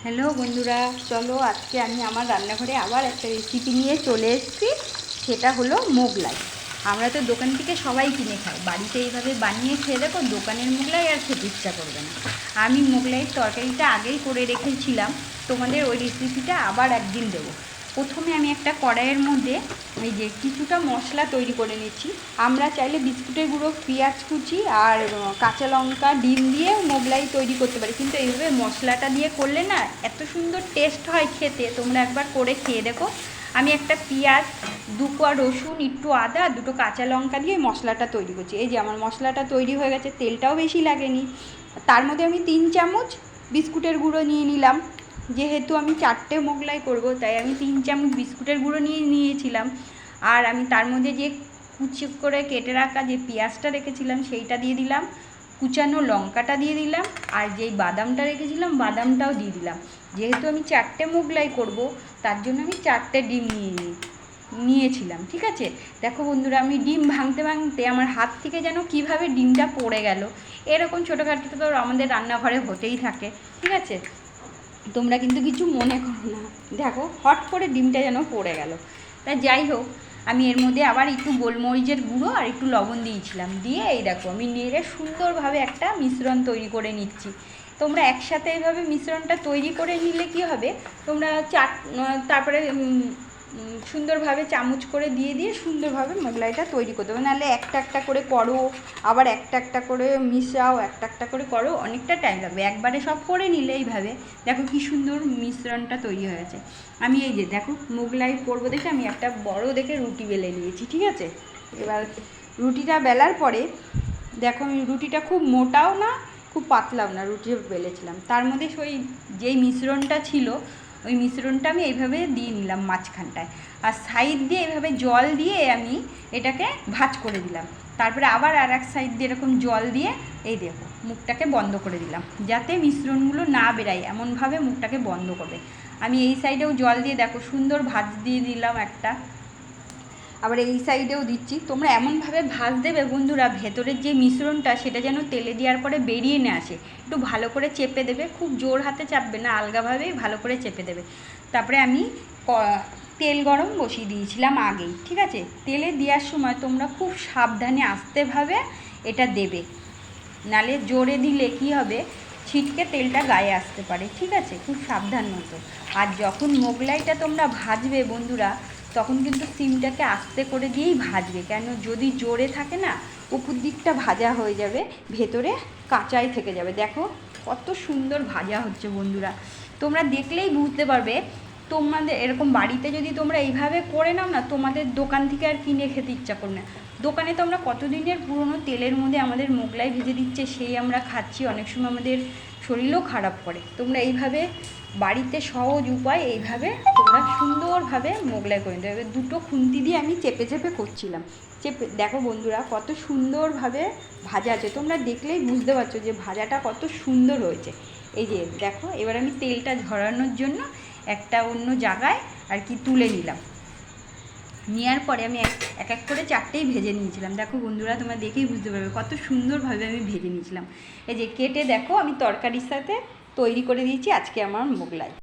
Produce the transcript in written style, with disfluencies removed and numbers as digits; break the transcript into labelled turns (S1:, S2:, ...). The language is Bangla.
S1: হ্যালো বন্ধুরা, চলো আজকে আমি আমার রান্নাঘরে আবার একটা রেসিপি নিয়ে চলে এসেছি। সেটা হলো মোগলাই। আমরা তো দোকান থেকে সবাই কিনে খাই, বাড়িতে এইভাবে বানিয়ে খেয়ে দেখো দোকানের মোগলাই আর খেতে ইচ্ছা করবে না। আমি মোগলাইয়ের তরকারিটা আগেই করে রেখেছিলাম, তোমাদের ওই রেসিপিটা আবার একদিন দেবো। প্রথমে আমি একটা কড়াইয়ের মধ্যে এই যে কিছুটা মশলা তৈরি করে নিচ্ছি। আমরা চাইলে বিস্কুটের গুঁড়ো, পেঁয়াজ কুচি আর কাঁচা লঙ্কা, ডিম দিয়ে মোগলাই তৈরি করতে পারি, কিন্তু এইভাবে মশলাটা দিয়ে করলে না এত সুন্দর টেস্ট হয় খেতে। তোমরা একবার করে খেয়ে দেখো। আমি একটা পেঁয়াজ, 2 কোয়া রসুন, একটু আদা, 2টো কাঁচা লঙ্কা দিয়ে মশলাটা তৈরি করছি। এই যে আমার মশলাটা তৈরি হয়ে গেছে, তেলটাও বেশি লাগেনি। তার মধ্যে আমি 3 চামচ বিস্কুটের গুঁড়ো নিয়ে নিলাম। যেহেতু আমি 4টে মোগলাই করব, তাই আমি 3 চামচ বিস্কুটের গুঁড়ো নিয়েছিলাম। আর আমি তার মধ্যে যে কুচি করে কেটে রাখা যে পেঁয়াজটা রেখেছিলাম সেইটা দিয়ে দিলাম, কুচানো লঙ্কাটা দিয়ে দিলাম, আর যেই বাদামটা রেখেছিলাম বাদামটাও দিয়ে দিলাম। যেহেতু আমি 4টে মোগলাই করব, তার জন্য আমি 4টে ডিম নিয়েছিলাম। ঠিক আছে, দেখো বন্ধুরা, আমি ডিম ভাঙতে ভাঙতে আমার হাত থেকে যেন কীভাবে ডিমটা পড়ে গেল। এরকম ছোটোখাটো তো আমাদের রান্নাঘরে হতেই থাকে। ঠিক আছে, তোমরা কিন্তু কিছু মনে করো না। দেখো হট করে ডিমটা যেন পড়ে গেল। তাই যাই হোক, আমি এর মধ্যে আবার একটু গোলমরিচের গুঁড়ো আর একটু লবণ দিয়েছিলাম। দিয়ে এই দেখো আমি নেড়ে সুন্দরভাবে একটা মিশ্রণ তৈরি করে নিচ্ছি। তোমরা একসাথে এইভাবে মিশ্রণটা তৈরি করে নিলে কি হবে, তোমরা তারপরে সুন্দরভাবে চামচ করে দিয়ে সুন্দরভাবে মোগলাইটা তৈরি করতে হবে। নাহলে একটা একটা করে করো, আবার একটা একটা করে মিশাও, একটা একটা করে করো, অনেকটা টাইম লাগবে। একবারে সব করে নিলে এইভাবে দেখো কি সুন্দর মিশ্রণটা তৈরি হয়েছে। আমি এই যে দেখো মোগলাই করবো দেখে আমি একটা বড় দেখে রুটি বেলে নিয়েছি। ঠিক আছে, এবার রুটিটা বেলার পরে দেখো আমি রুটিটা খুব মোটাও না খুব পাতলাও না রুটি বেলেছিলাম। তার মধ্যে ওই যেই মিশ্রণটা ছিল ওই মিশ্রণটা আমি এইভাবে দিয়ে নিলাম মাঝখানটায়, আর সাইড দিয়ে এইভাবে জল দিয়ে আমি এটাকে ভাঁজ করে দিলাম। তারপরে আবার আর এক সাইড দিয়ে এরকম জল দিয়ে এই দেখো মুখটাকে বন্ধ করে দিলাম, যাতে মিশ্রণগুলো না বেরায় এমনভাবে মুখটাকে বন্ধ করবে। আমি এই সাইডেও জল দিয়ে দেখো সুন্দর ভাঁজ দিয়ে দিলাম একটা, আবার এই সাইডেও দিচ্ছি। তোমরা এমনভাবে ভাঁজ দেবে বন্ধুরা, ভেতরের যে মিশ্রণটা সেটা যেন তেলে দেওয়ার পরে বেরিয়ে না আসে। একটু ভালো করে চেপে দেবে, খুব জোর হাতে চাপবে না, আলগাভাবেই ভালো করে চেপে দেবে। তারপরে আমি তেল গরম বসিয়ে দিয়েছিলাম আগেই। ঠিক আছে, তেলে দেওয়ার সময় তোমরা খুব সাবধানে আস্তেভাবে এটা দেবে, নালে জোরে দিলে কি হবে, ছিটকে তেলটা গায়ে আসতে পারে। ঠিক আছে, খুব সাবধান মতো। আর যখন মোগলাইটা তোমরা ভাজবে বন্ধুরা, তখন কিন্তু সিমটাকে আস্তে করে দিয়েই ভাজবে, কেন যদি জোরে থাকে না উপর দিকটা ভাজা হয়ে যাবে, ভেতরে কাঁচাই থেকে যাবে। দেখো কত সুন্দর ভাজা হচ্ছে বন্ধুরা, তোমরা দেখলেই বুঝতে পারবে। তোমাদের এরকম বাড়িতে যদি তোমরা এইভাবে করে নাও না, তোমাদের দোকান থেকে আর কিনে খেতে ইচ্ছা করবে না। দোকানে তো আমরা কতদিনের পুরনো তেলের মধ্যে আমাদের মোগলাই ভেজে দিচ্ছে, সেই আমরা খাচ্ছি, অনেক সময় আমাদের শরীরও খারাপ করে। তোমরা এইভাবে বাড়িতে সহজ উপায় এইভাবে তোমরা সুন্দরভাবে মোগলাই করে নিতে হবে। 2টো খুন্তি দিয়ে আমি চেপে চেপে করছিলাম। চেপে দেখো বন্ধুরা কত সুন্দরভাবে ভাজা আছে, তোমরা দেখলেই বুঝতে পারছো যে ভাজাটা কত সুন্দর হয়েছে। এই যে দেখো, এবার আমি তেলটা ঝরানোর জন্য একটা অন্য জায়গায় আর কি তুলে নিলাম। নেওয়ার পরে আমি এক এক করে 4টেই ভেজে নিয়েছিলাম। দেখো বন্ধুরা, তোমরা দেখেই বুঝতে পারবে কত সুন্দরভাবে আমি ভেজে নিয়েছিলাম। এই যে কেটে দেখো আমি তরকারির সাথে তৈরি করে দিয়েছি আজকে আমার মোগলাই।